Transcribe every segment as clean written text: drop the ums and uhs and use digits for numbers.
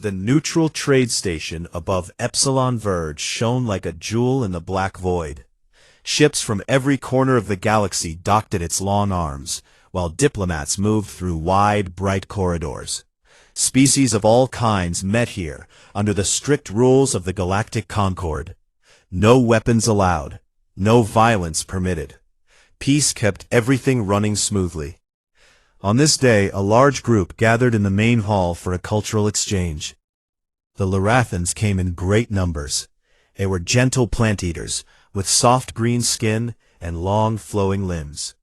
The neutral trade station above Epsilon Verge shone like a jewel in the black void. Ships from every corner of the galaxy docked at its long arms, while diplomats moved through wide, bright corridors. Species of all kinds met here, under the strict rules of the Galactic Concord. No weapons allowed, no violence permitted. Peace kept everything running smoothly. On this day, a large group gathered in the main hall for a cultural exchange. The Larathans came in great numbers. They were gentle plant-eaters, with soft green skin and long flowing limbs.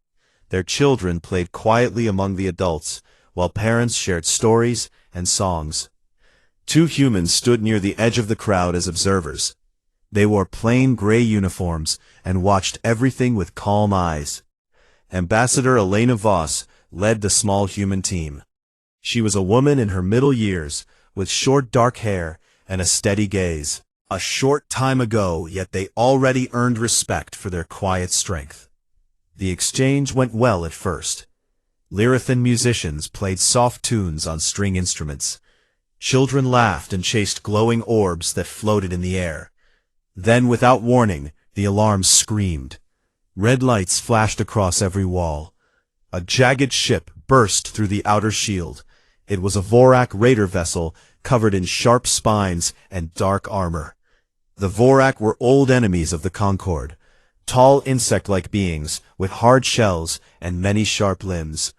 Their children played quietly among the adults, while parents shared stories and songs. Two humans stood near the edge of the crowd as observers. They wore plain gray uniforms and watched everything with calm eyes. Ambassador Elena Voss led the small human team. She was a woman in her middle years, with short dark hair and a steady gaze. A short time ago, yet they already earned respect for their quiet strength. The exchange went well at first. Lyrathan musicians played soft tunes on string instruments. Children laughed and chased glowing orbs that floated in the air. Then, without warning, the alarms screamed. Red lights flashed across every wall. A jagged ship burst through the outer shield. It was a Vorak raider vessel covered in sharp spines and dark armor. The Vorak were old enemies of the Concord, tall insect-like beings with hard shells and many sharp limbs.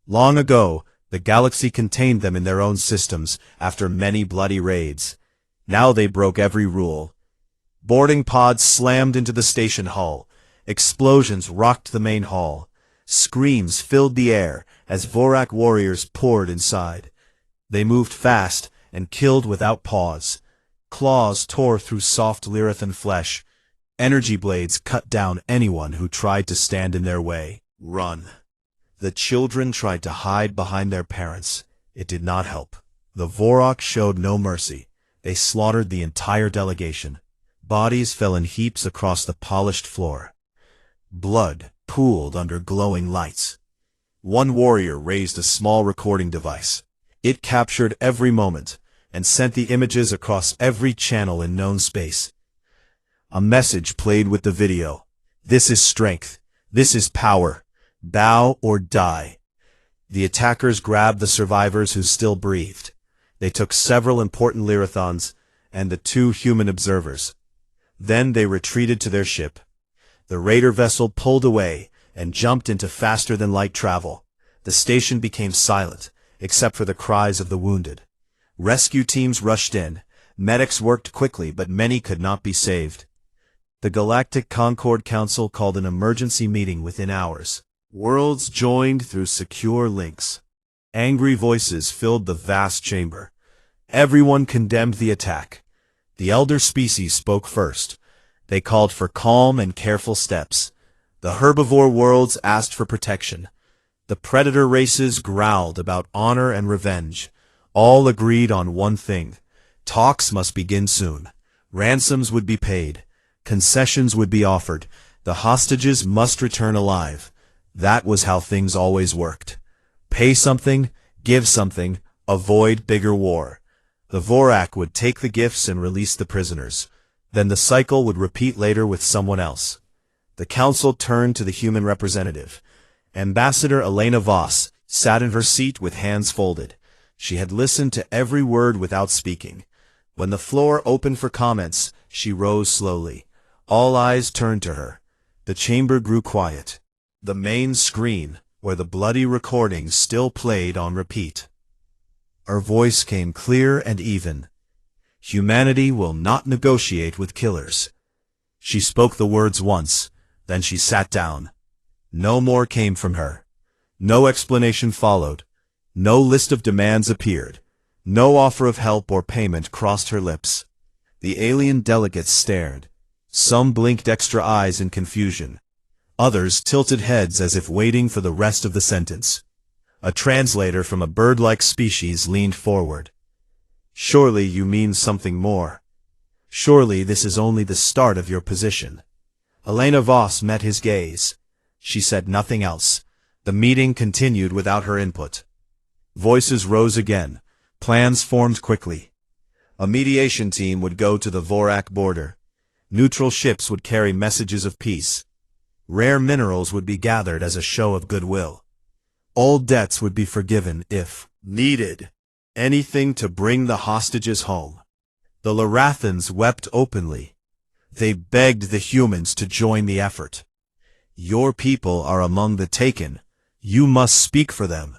Long ago, the galaxy contained them in their own systems after many bloody raids. Now they broke every rule. Boarding pods slammed into the station hull. Explosions rocked the main hall. Screams filled the air as Vorak warriors poured inside. They moved fast and killed without pause. Claws tore through soft Lyrathan flesh. Energy blades cut down anyone who tried to stand in their way. Run. The children tried to hide behind their parents. It did not help. The Vorak showed no mercy. They slaughtered the entire delegation. Bodies fell in heaps across the polished floor. Blood pooled under glowing lights. One warrior raised a small recording device. It captured every moment and sent the images across every channel in known space. A message played with the video. This is strength. This is power. Bow or die. The attackers grabbed the survivors who still breathed. They took several important Lyrathans and the two human observers. Then they retreated to their ship. The raider vessel pulled away and jumped into faster-than-light travel. The station became silent, except for the cries of the wounded. Rescue teams rushed in. Medics worked quickly, but many could not be saved. The Galactic Concord Council called an emergency meeting within hours. Worlds joined through secure links. Angry voices filled the vast chamber. Everyone condemned the attack. The elder species spoke first. They called for calm and careful steps. The herbivore worlds asked for protection. The predator races growled about honor and revenge. All agreed on one thing. Talks must begin soon. Ransoms would be paid. Concessions would be offered. The hostages must return alive. That was how things always worked. Pay something, give something, avoid bigger war. The Vorak would take the gifts and release the prisoners. Then the cycle would repeat later with someone else. The council turned to the human representative. Ambassador Elena Voss sat in her seat with hands folded. She had listened to every word without speaking. When the floor opened for comments, she rose slowly. All eyes turned to her. The chamber grew quiet. The main screen, where the bloody recording still played on repeat. Her voice came clear and even. Humanity will not negotiate with killers. She spoke the words once, then she sat down. No more came from her. No explanation followed. No list of demands appeared. No offer of help or payment crossed her lips. The alien delegates stared. Some blinked extra eyes in confusion. Others tilted heads as if waiting for the rest of the sentence. A translator from a bird-like species leaned forward. Surely you mean something more. Surely this is only the start of your position. Elena Voss met his gaze. She said nothing else. The meeting continued without her input. Voices rose again. Plans formed quickly. A mediation team would go to the Vorak border. Neutral ships would carry messages of peace. Rare minerals would be gathered as a show of goodwill. Old debts would be forgiven if needed. Anything to bring the hostages home. The Larathans wept openly. They begged the humans to join the effort. Your people are among the taken. You must speak for them.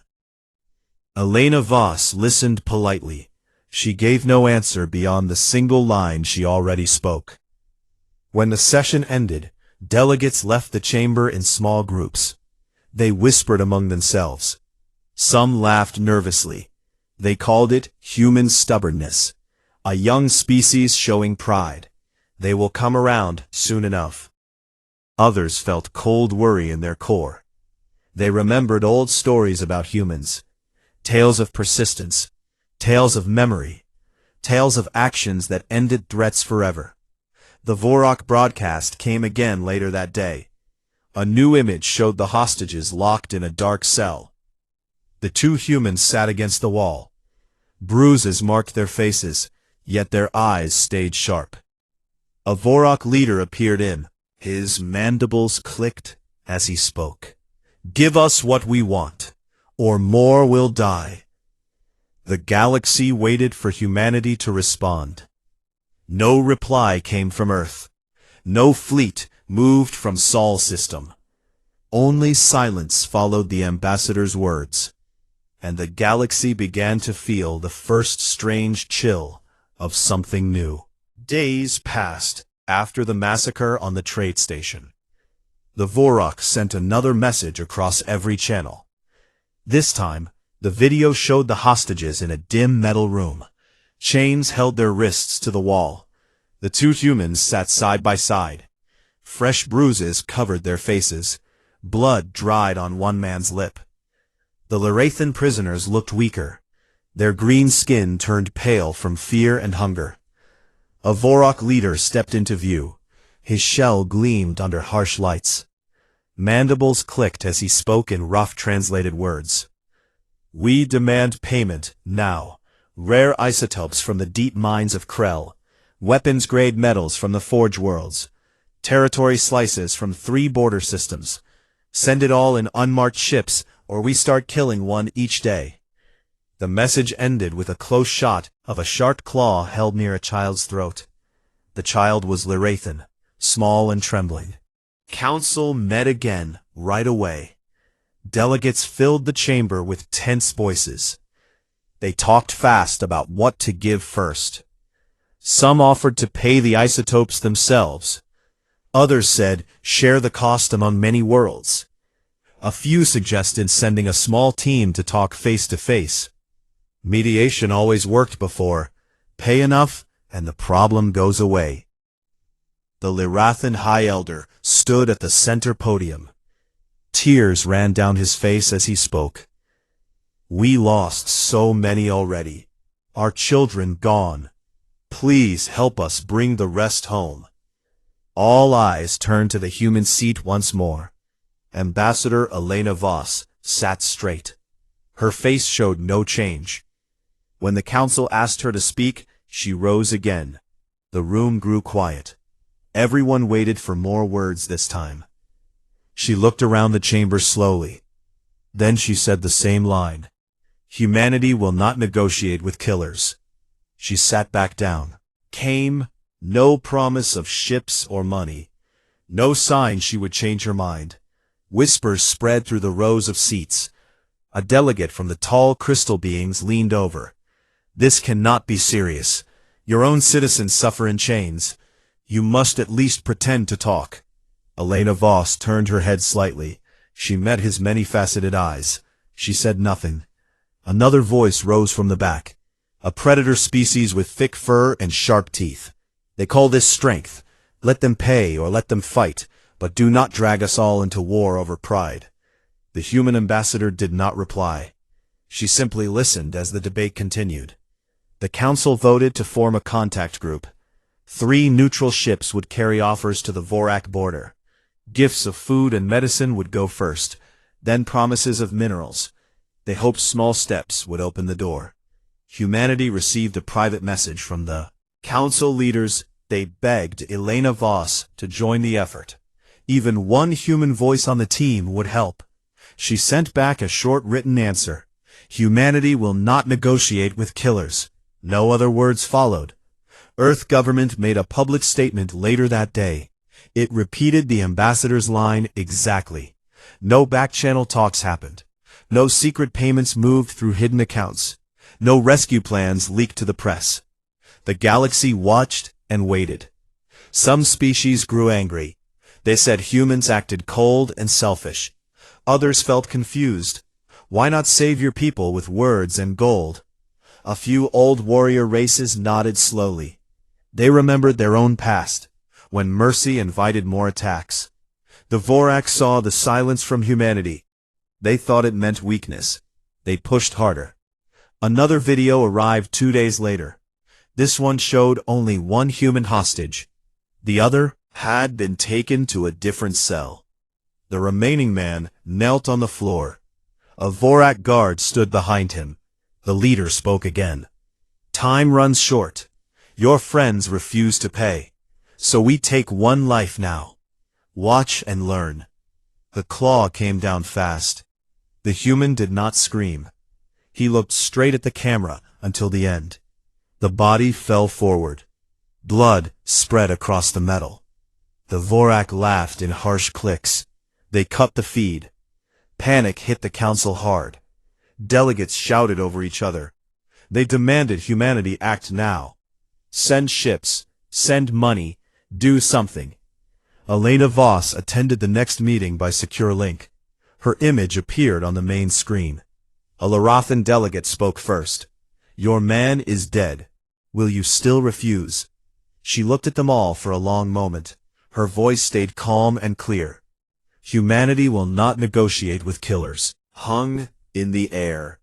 Elena Voss listened politely. She gave no answer beyond the single line she already spoke. When the session ended, delegates left the chamber in small groups. They whispered among themselves. Some laughed nervously. They called it human stubbornness, a young species showing pride. They will come around soon enough. Others felt cold worry in their core. They remembered old stories about humans, tales of persistence, tales of memory, tales of actions that ended threats forever. The Vorak broadcast came again later that day. A new image showed the hostages locked in a dark cell. The two humans sat against the wall. Bruises marked their faces, yet their eyes stayed sharp. A Vorak leader appeared in. His mandibles clicked as he spoke. Give us what we want, or more will die. The galaxy waited for humanity to respond. No reply came from Earth. No fleet moved from Sol system. Only silence followed the ambassador's words, and the galaxy began to feel the first strange chill of something new. Days passed after the massacre on the trade station. The Vorak sent another message across every channel. This time, the video showed the hostages in a dim metal room. Chains held their wrists to the wall. The two humans sat side by side. Fresh bruises covered their faces. Blood dried on one man's lip. The Larathan prisoners looked weaker. Their green skin turned pale from fear and hunger. A Vorak leader stepped into view. His shell gleamed under harsh lights. Mandibles clicked as he spoke in rough translated words. We demand payment, now. Rare isotopes from the deep mines of Krell. Weapons-grade metals from the Forge Worlds. Territory slices from 3 border systems. Send it all in unmarked ships, or we start killing one each day. The message ended with a close shot of a sharp claw held near a child's throat. The child was Larathan, small and trembling. Council met again, right away. Delegates filled the chamber with tense voices. They talked fast about what to give first. Some offered to pay the isotopes themselves. Others said, share the cost among many worlds. A few suggested sending a small team to talk face-to-face. Mediation always worked before. Pay enough, and the problem goes away. The Larathan High Elder stood at the center podium. Tears ran down his face as he spoke. We lost so many already. Our children gone. Please help us bring the rest home. All eyes turned to the human seat once more. Ambassador Elena Voss sat straight. Her face showed no change. When the council asked her to speak, she rose again. The room grew quiet. Everyone waited for more words this time. She looked around the chamber slowly. Then she said the same line. Humanity will not negotiate with killers. She sat back down. Came no promise of ships or money. No sign she would change her mind. Whispers spread through the rows of seats. A delegate from the tall crystal beings leaned over. This cannot be serious. Your own citizens suffer in chains. You must at least pretend to talk. Elena Voss turned her head slightly. She met his many-faceted eyes. She said nothing. Another voice rose from the back. A predator species with thick fur and sharp teeth. They call this strength. Let them pay or let them fight, but do not drag us all into war over pride. The human ambassador did not reply. She simply listened as the debate continued. The council voted to form a contact group. 3 neutral ships would carry offers to the Vorak border. Gifts of food and medicine would go first, then promises of minerals. They hoped small steps would open the door. humanity received a private message from the council leaders. They begged Elena Voss to join the effort. Even one human voice on the team would help. She sent back a short written answer. Humanity will not negotiate with killers. No other words followed. Earth government made a public statement later that day. It repeated the ambassador's line exactly. No back-channel talks happened. No secret payments moved through hidden accounts. No rescue plans leaked to the press. The galaxy watched and waited. Some species grew angry. They said humans acted cold and selfish. Others felt confused. Why not save your people with words and gold? A few old warrior races nodded slowly. They remembered their own past, when mercy invited more attacks. The Vorak saw the silence from humanity. They thought it meant weakness. They pushed harder. Another video arrived 2 days later. This one showed only one human hostage. The other had been taken to a different cell. The remaining man knelt on the floor. A Vorak guard stood behind him. The leader spoke again. Time runs short. Your friends refuse to pay. So we take one life now. Watch and learn. The claw came down fast. The human did not scream. He looked straight at the camera until the end. The body fell forward. Blood spread across the metal. The Vorak laughed in harsh clicks. They cut the feed. Panic hit the council hard. Delegates shouted over each other. They demanded humanity act now. Send ships, send money, do something. Elena Voss attended the next meeting by secure link. Her image appeared on the main screen. A Larathan delegate spoke first. Your man is dead. Will you still refuse? She looked at them all for a long moment. Her voice stayed calm and clear. Humanity will not negotiate with killers. Hung in the air.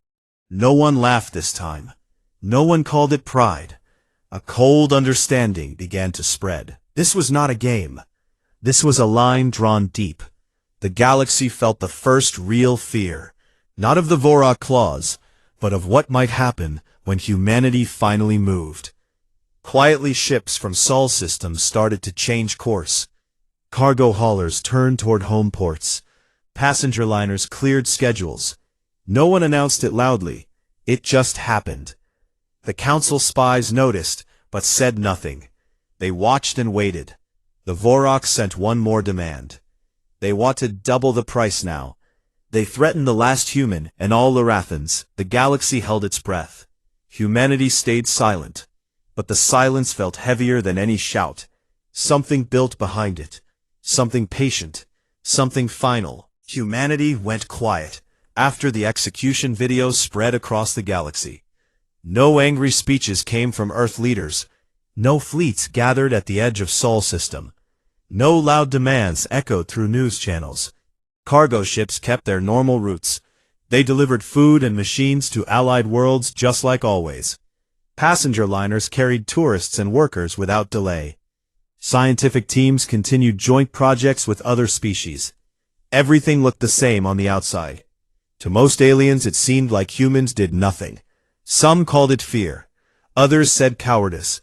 No one laughed this time. No one called it pride. A cold understanding began to spread. This was not a game. This was a line drawn deep. The galaxy felt the first real fear, not of the Vorak claws, but of what might happen when humanity finally moved. Quietly, ships from Sol systems started to change course. Cargo haulers turned toward home ports. Passenger liners cleared schedules. No one announced it loudly. It just happened. The council spies noticed, but said nothing. They watched and waited. The Vorok sent one more demand. They wanted double the price now. They threatened the last human and all Larathans. The galaxy held its breath. Humanity stayed silent. But the silence felt heavier than any shout. Something built behind it. Something patient. Something final. Humanity went quiet after the execution videos spread across the galaxy. No angry speeches came from Earth leaders. No fleets gathered at the edge of Sol system. No loud demands echoed through news channels. Cargo ships kept their normal routes. They delivered food and machines to allied worlds just like always. Passenger liners carried tourists and workers without delay. Scientific teams continued joint projects with other species. Everything looked the same on the outside. To most aliens it seemed like humans did nothing. Some called it fear. Others said cowardice.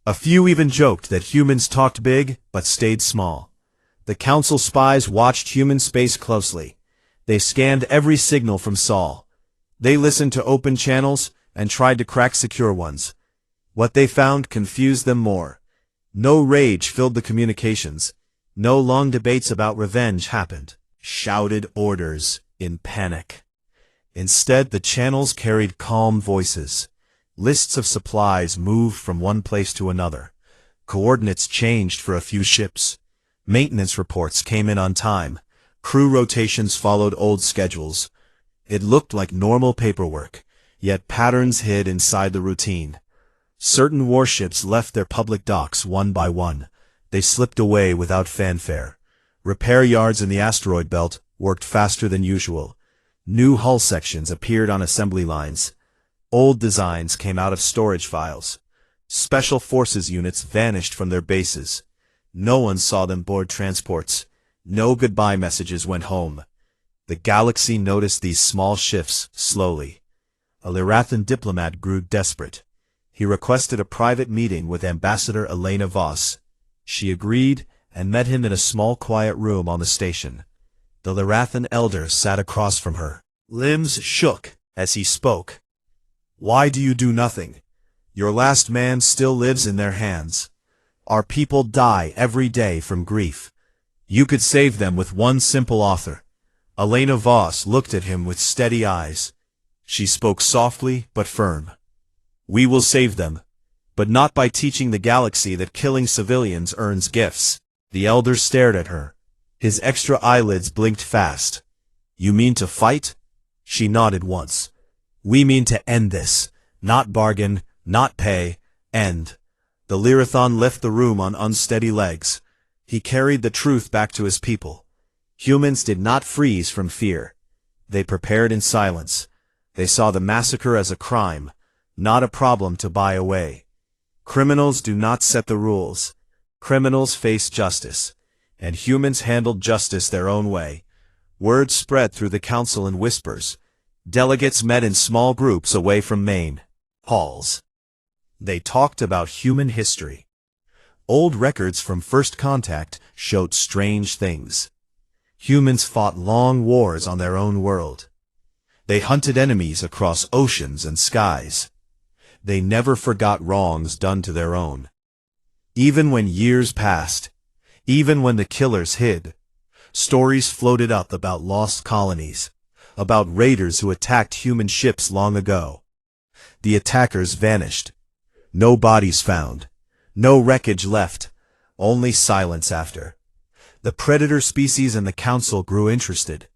A few even joked that humans talked big but stayed small. The council spies watched human space closely. They scanned every signal from Sol. They listened to open channels and tried to crack secure ones. What they found confused them more. No rage filled the communications. No long debates about revenge happened. Shouted orders in panic. Instead, the channels carried calm voices. Lists of supplies moved from one place to another. Coordinates changed for a few ships. Maintenance reports came in on time. Crew rotations followed old schedules. It looked like normal paperwork, yet patterns hid inside the routine. Certain warships left their public docks one by one. They slipped away without fanfare. Repair yards in the asteroid belt worked faster than usual. New hull sections appeared on assembly lines. Old designs came out of storage files. Special forces units vanished from their bases. No one saw them board transports. No goodbye messages went home. The galaxy noticed these small shifts slowly. A Lyrathan diplomat grew desperate. He requested a private meeting with Ambassador Elena Voss. She agreed and met him in a small quiet room on the station. The Lyrathan elder sat across from her. Limbs shook as he spoke. "Why do you do nothing? Your last man still lives in their hands. Our people die every day from grief. You could save them with one simple offer." Elena Voss looked at him with steady eyes. She spoke softly but firm. "We will save them, but not by teaching the galaxy that killing civilians earns gifts." The elder stared at her. His extra eyelids blinked fast. "You mean to fight?" She nodded once. "We mean to end this. Not bargain, not pay, end." The Lyrathan left the room on unsteady legs. He carried the truth back to his people. Humans did not freeze from fear. They prepared in silence. They saw the massacre as a crime, not a problem to buy away. Criminals do not set the rules. Criminals face justice, and humans handled justice their own way. Word spread through the council in whispers. Delegates met in small groups away from main halls. They talked about human history. Old records from first contact showed strange things. Humans fought long wars on their own world. They hunted enemies across oceans and skies. They never forgot wrongs done to their own. Even when years passed, even when the killers hid, stories floated up about lost colonies, about raiders who attacked human ships long ago. The attackers vanished. No bodies found. No wreckage left. Only silence after. The predator species and the council grew interested.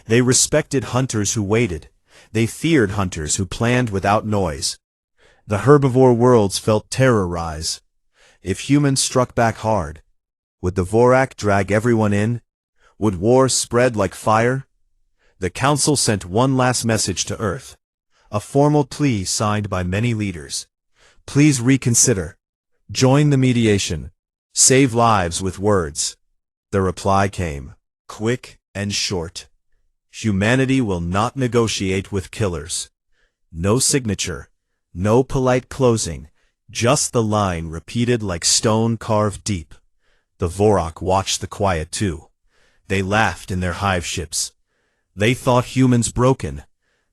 They respected hunters who waited. They feared hunters who planned without noise. The herbivore worlds felt terror rise. If humans struck back hard, would the Vorak drag everyone in? Would war spread like fire? The council sent one last message to Earth. A formal plea signed by many leaders. Please reconsider. Join the mediation. Save lives with words. The reply came, quick and short. Humanity will not negotiate with killers. No signature. No polite closing. Just the line repeated like stone carved deep. The Vorak watched the quiet too. They laughed in their hive ships. They thought humans broken.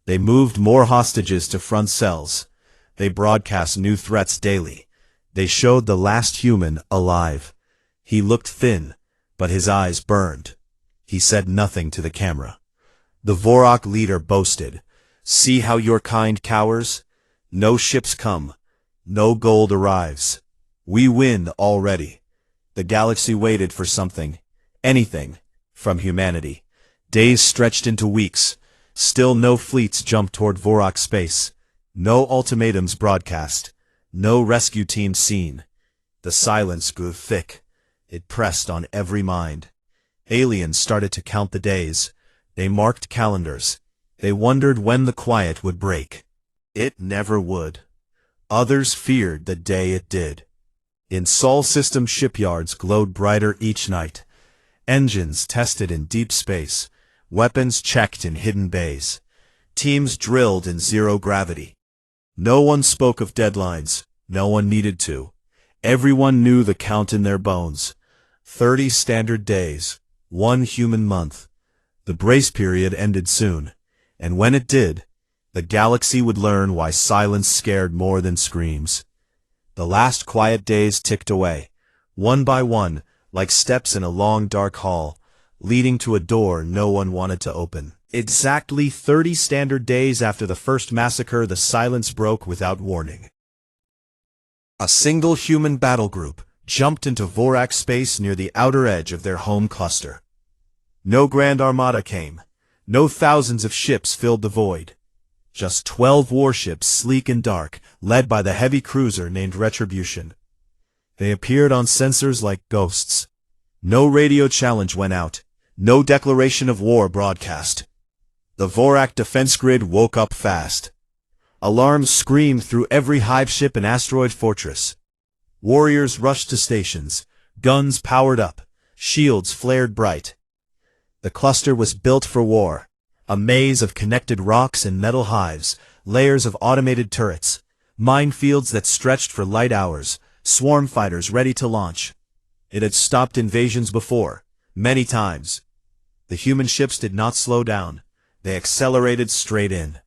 They moved more hostages to front cells. They broadcast new threats daily. They showed the last human alive. He looked thin, but his eyes burned. He said nothing to the camera. The Vorak leader boasted, "See how your kind cowers? No ships come. No gold arrives. We win already." The galaxy waited for something, anything, from humanity. Days stretched into weeks. Still no fleets jumped toward Vorak space. No ultimatums broadcast. No rescue team seen. The silence grew thick. It pressed on every mind. Aliens started to count the days. They marked calendars. They wondered when the quiet would break. It never would. Others feared the day it did. In Sol system shipyards glowed brighter each night. Engines tested in deep space. Weapons checked in hidden bays. Teams drilled in zero gravity. No one spoke of deadlines. No one needed to. Everyone knew the count in their bones. 30 standard days. 1 human month. The brace period ended soon. And when it did, the galaxy would learn why silence scared more than screams. The last quiet days ticked away, one by one, like steps in a long dark hall, leading to a door no one wanted to open. Exactly 30 standard days after the first massacre, the silence broke without warning. A single human battle group jumped into Vorak space near the outer edge of their home cluster. No grand armada came. No thousands of ships filled the void. Just 12 warships, sleek and dark, led by the heavy cruiser named Retribution. They appeared on sensors like ghosts. No radio challenge went out. No declaration of war broadcast. The Vorak defense grid woke up fast. Alarms screamed through every hive ship and asteroid fortress. Warriors rushed to stations. Guns powered up. Shields flared bright. The cluster was built for war. A maze of connected rocks and metal hives, layers of automated turrets, minefields that stretched for light hours, swarm fighters ready to launch. It had stopped invasions before, many times. The human ships did not slow down. They accelerated straight in.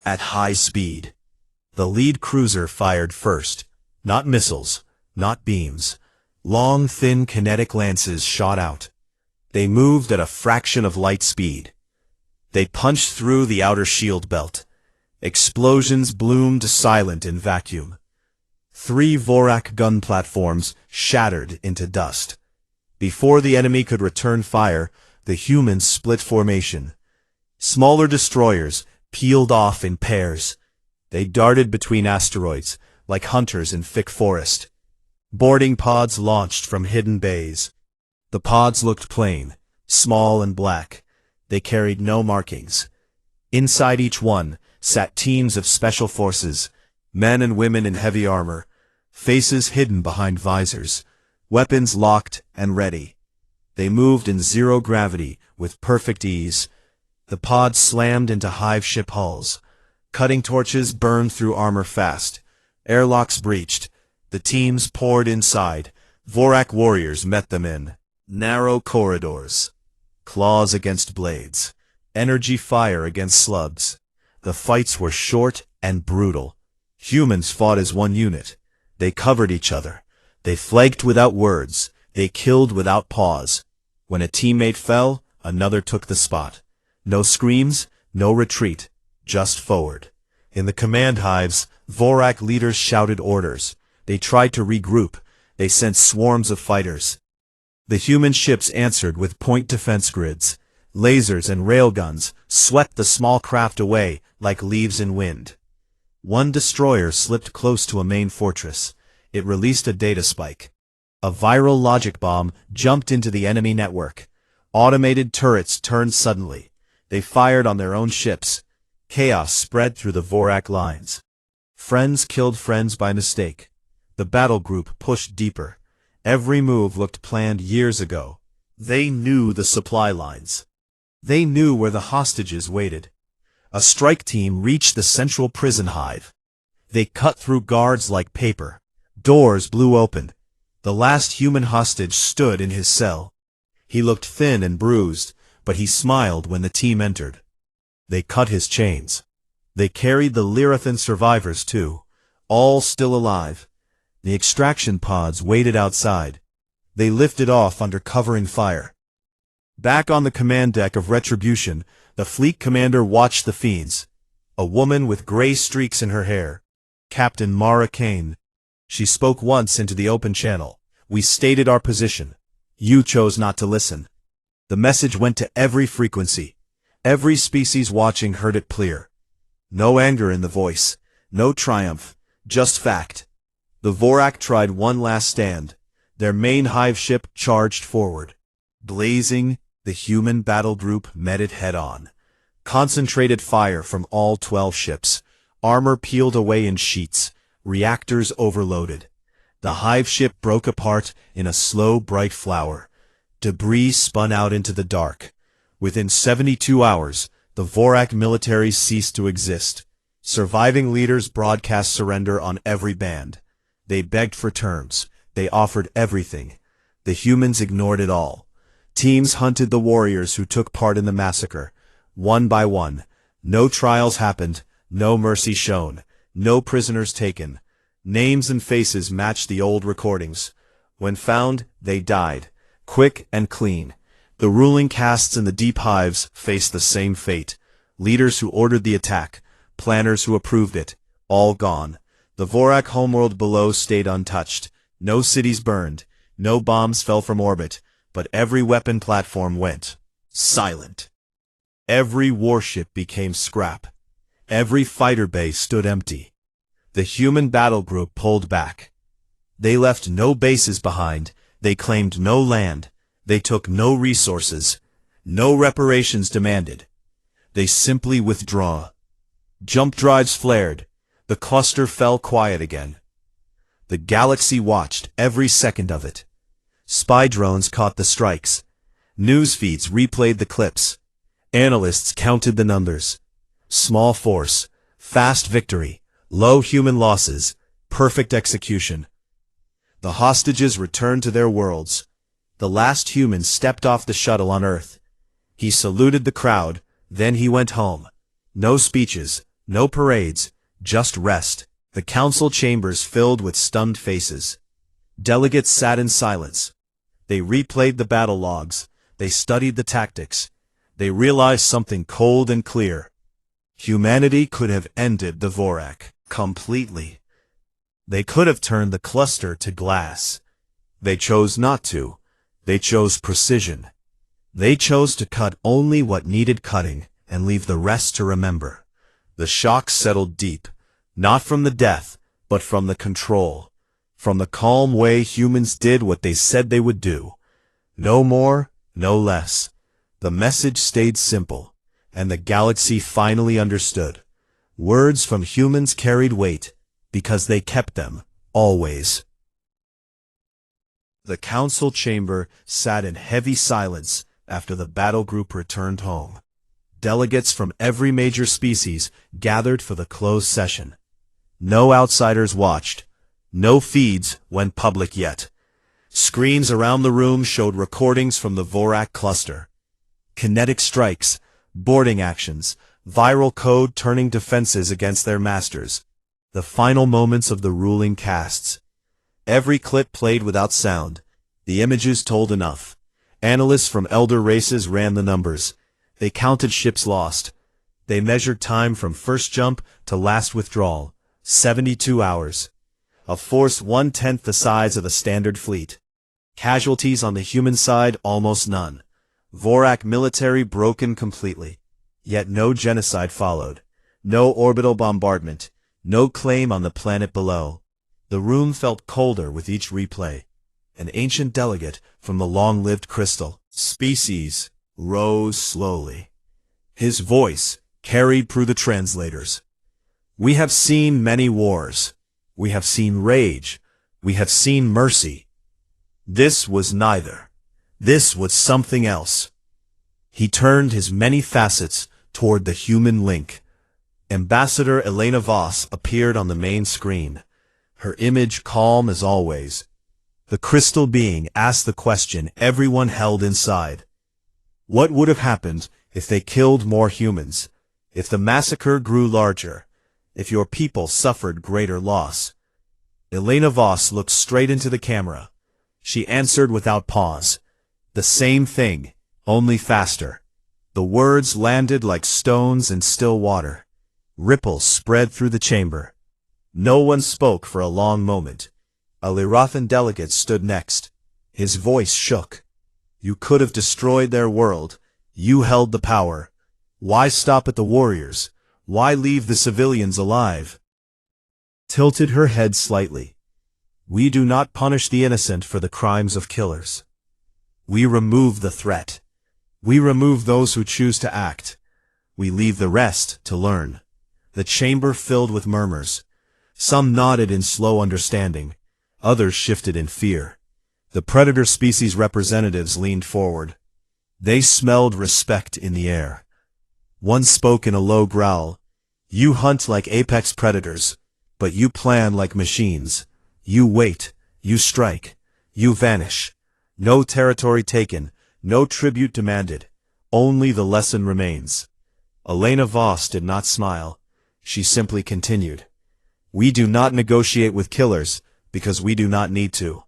At high speed. The lead cruiser fired first. Not missiles, not beams. Long, thin kinetic lances shot out. They moved at a fraction of light speed. They punched through the outer shield belt. Explosions bloomed silent in vacuum. 3 Vorak gun platforms shattered into dust. Before the enemy could return fire, the humans split formation. Smaller destroyers peeled off in pairs. They darted between asteroids, like hunters in thick forest. Boarding pods launched from hidden bays. The pods looked plain, small and black. They carried no markings. Inside each one sat teams of special forces, men and women in heavy armor, faces hidden behind visors, weapons locked and ready. They moved in zero gravity with perfect ease. The pods slammed into hive ship hulls. Cutting torches burned through armor fast. Airlocks breached. The teams poured inside. Vorak warriors met them in narrow corridors. Claws against blades. Energy fire against slugs. The fights were short and brutal. Humans fought as one unit. They covered each other. They flanked without words. They killed without pause. When a teammate fell, another took the spot. No screams, no retreat, just forward. In the command hives, Vorak leaders shouted orders. They tried to regroup. They sent swarms of fighters. The human ships answered with point defense grids. Lasers and railguns swept the small craft away like leaves in wind. One destroyer slipped close to a main fortress. It released a data spike. A viral logic bomb jumped into the enemy network. Automated turrets turned suddenly. They fired on their own ships. Chaos spread through the Vorak lines. Friends killed friends by mistake. The battle group pushed deeper. Every move looked planned years ago. They knew the supply lines. They knew where the hostages waited. A strike team reached the central prison hive. They cut through guards like paper. Doors blew open. The last human hostage stood in his cell. He looked thin and bruised, but he smiled when the team entered. They cut his chains. They carried the Lyrathan survivors too, all still alive. The extraction pods waited outside. They lifted off under covering fire. Back on the command deck of Retribution, the fleet commander watched the fiends. A woman with gray streaks in her hair. Captain Mara Kane. She spoke once into the open channel. We stated our position. You chose not to listen. The message went to every frequency. Every species watching heard it clear. No anger in the voice. No triumph. Just fact. The Vorak tried one last stand. Their main hive ship charged forward. Blazing, the human battle group met it head-on. Concentrated fire from all 12 ships. Armor peeled away in sheets. Reactors overloaded. The hive ship broke apart in a slow, bright flower. Debris spun out into the dark. Within 72 hours, the Vorak military ceased to exist. Surviving leaders broadcast surrender on every band. They begged for terms. They offered everything. The humans ignored it all. Teams hunted the warriors who took part in the massacre. One by one. No trials happened. No mercy shown. No prisoners taken. Names and faces matched the old recordings. When found, they died. Quick and clean. The ruling castes in the deep hives faced the same fate. Leaders who ordered the attack. Planners who approved it. All gone. The Vorak homeworld below stayed untouched. No cities burned. No bombs fell from orbit. But every weapon platform went silent. Every warship became scrap. Every fighter base stood empty. The human battle group pulled back. They left no bases behind. They claimed no land. They took no resources. No reparations demanded. They simply withdraw. Jump drives flared. The cluster fell quiet again. The galaxy watched every second of it. Spy drones caught the strikes. News feeds replayed the clips. Analysts counted the numbers. Small force, fast victory, low human losses, perfect execution. The hostages returned to their worlds. The last human stepped off the shuttle on Earth. He saluted the crowd, then he went home. No speeches, no parades, just rest. The council chambers filled with stunned faces. Delegates sat in silence. They replayed the battle logs. They studied the tactics. They realized something cold and clear. Humanity could have ended the Vorak completely. They could have turned the cluster to glass. They chose not to. They chose precision. They chose to cut only what needed cutting and leave the rest to remember. The shock settled deep, not from the death, but from the control. From the calm way humans did what they said they would do. No more, no less. The message stayed simple, and the galaxy finally understood. Words from humans carried weight, because they kept them, always. The council chamber sat in heavy silence after the battle group returned home. Delegates from every major species gathered for the closed session. No outsiders watched. No feeds went public yet. Screens around the room showed recordings from the Vorak cluster. Kinetic strikes, boarding actions, viral code turning defenses against their masters. The final moments of the ruling castes. Every clip played without sound. The images told enough. Analysts from elder races ran the numbers. They counted ships lost. They measured time from first jump to last withdrawal. 72 hours. A force 1/10 the size of a standard fleet. Casualties on the human side, almost none. Vorak military broken completely. Yet no genocide followed. No orbital bombardment. No claim on the planet below. The room felt colder with each replay. An ancient delegate from the long-lived crystal species rose slowly. His voice carried through the translators. We have seen many wars. We have seen rage. We have seen mercy. This was neither. This was something else. He turned his many facets toward the human link. Ambassador Elena Voss appeared on the main screen, her image calm as always. The crystal being asked the question everyone held inside. What would have happened if they killed more humans? If the massacre grew larger? If your people suffered greater loss? Elena Voss looked straight into the camera. She answered without pause. The same thing, only faster. The words landed like stones in still water. Ripples spread through the chamber. No one spoke for a long moment. A Lirathan delegate stood next. His voice shook. You could have destroyed their world. You held the power. Why stop at the warriors? Why leave the civilians alive? Tilted her head slightly. We do not punish the innocent for the crimes of killers. We remove the threat. We remove those who choose to act. We leave the rest to learn. The chamber filled with murmurs. Some nodded in slow understanding. Others shifted in fear. The predator species representatives leaned forward. They smelled respect in the air. One spoke in a low growl. You hunt like apex predators, but you plan like machines. You wait, you strike, you vanish. No territory taken, no tribute demanded. Only the lesson remains. Elena Voss did not smile. She simply continued. We do not negotiate with killers, because we do not need to.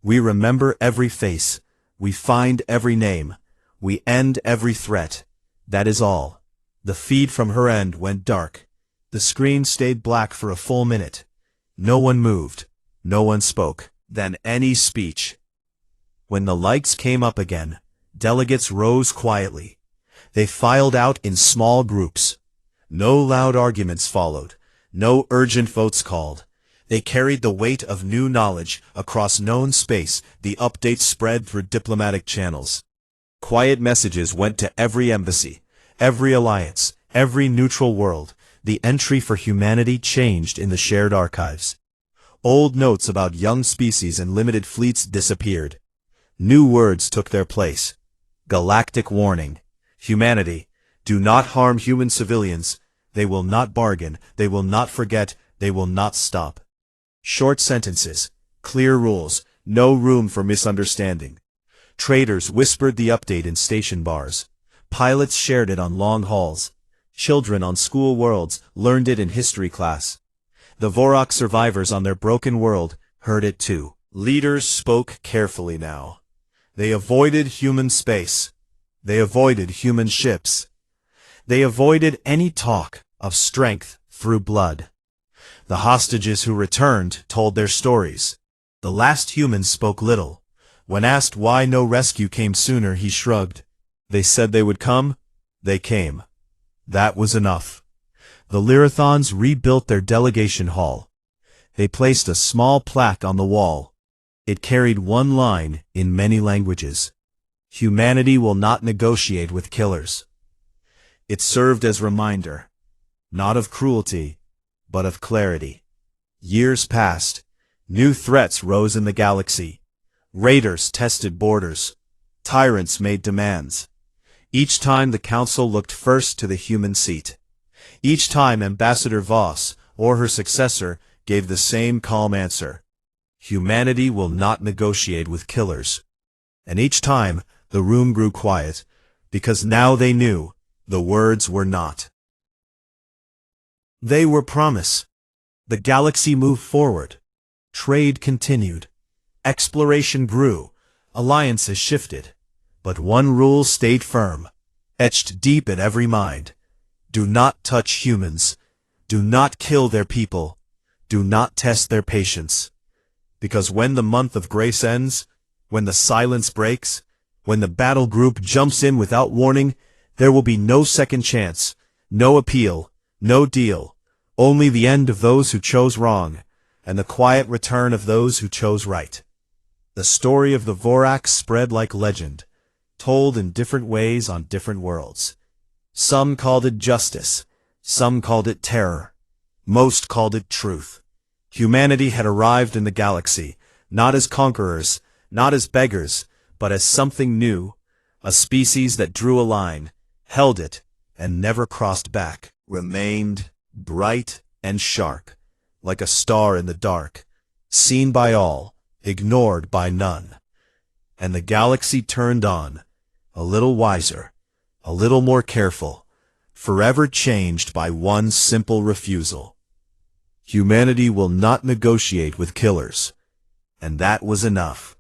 We remember every face. We find every name. We end every threat. That is all. The feed from her end went dark. The screen stayed black for a full minute. No one moved. No one spoke. Then any speech. When the lights came up again, delegates rose quietly. They filed out in small groups. No loud arguments followed. No urgent votes called. They carried the weight of new knowledge across known space. The updates spread through diplomatic channels. Quiet messages went to every embassy, every alliance, every neutral world. The entry for humanity changed in the shared archives. Old notes about young species and limited fleets disappeared. New words took their place. Galactic warning. Humanity, Do not harm human civilians. They will not bargain. They will not forget. They will not stop. Short sentences, clear rules, no room for misunderstanding. Traders whispered the update in station bars. Pilots shared it on long hauls. Children on school worlds learned it in history class. The Vorok survivors on their broken world heard it too. Leaders spoke carefully now. They avoided human space. They avoided human ships. They avoided any talk of strength through blood. The hostages who returned told their stories. The last human spoke little. When asked why no rescue came sooner, he shrugged. They said they would come. They came. That was enough. The Lyrathons rebuilt their delegation hall. They placed a small plaque on the wall. It carried one line in many languages. Humanity will not negotiate with killers. It served as reminder, not of cruelty, but of clarity. Years passed. New threats rose in the galaxy. Raiders tested borders. Tyrants made demands. Each time the Council looked first to the human seat. Each time Ambassador Voss, or her successor, gave the same calm answer. Humanity will not negotiate with killers. And each time, the room grew quiet, because now they knew the words were not. They were promise. The galaxy moved forward. Trade continued. Exploration grew. Alliances shifted. But one rule stayed firm, etched deep in every mind. Do not touch humans. Do not kill their people. Do not test their patience. Because when the month of grace ends, when the silence breaks, when the battle group jumps in without warning, there will be no second chance, no appeal, no deal, only the end of those who chose wrong, and the quiet return of those who chose right. The story of the Vorak spread like legend, told in different ways on different worlds. Some called it justice, some called it terror, most called it truth. Humanity had arrived in the galaxy, not as conquerors, not as beggars, but as something new, a species that drew a line, held it, and never crossed back, remained bright and sharp, like a star in the dark, seen by all, ignored by none. And the galaxy turned on, a little wiser, a little more careful, forever changed by one simple refusal. Humanity will not negotiate with killers. And that was enough.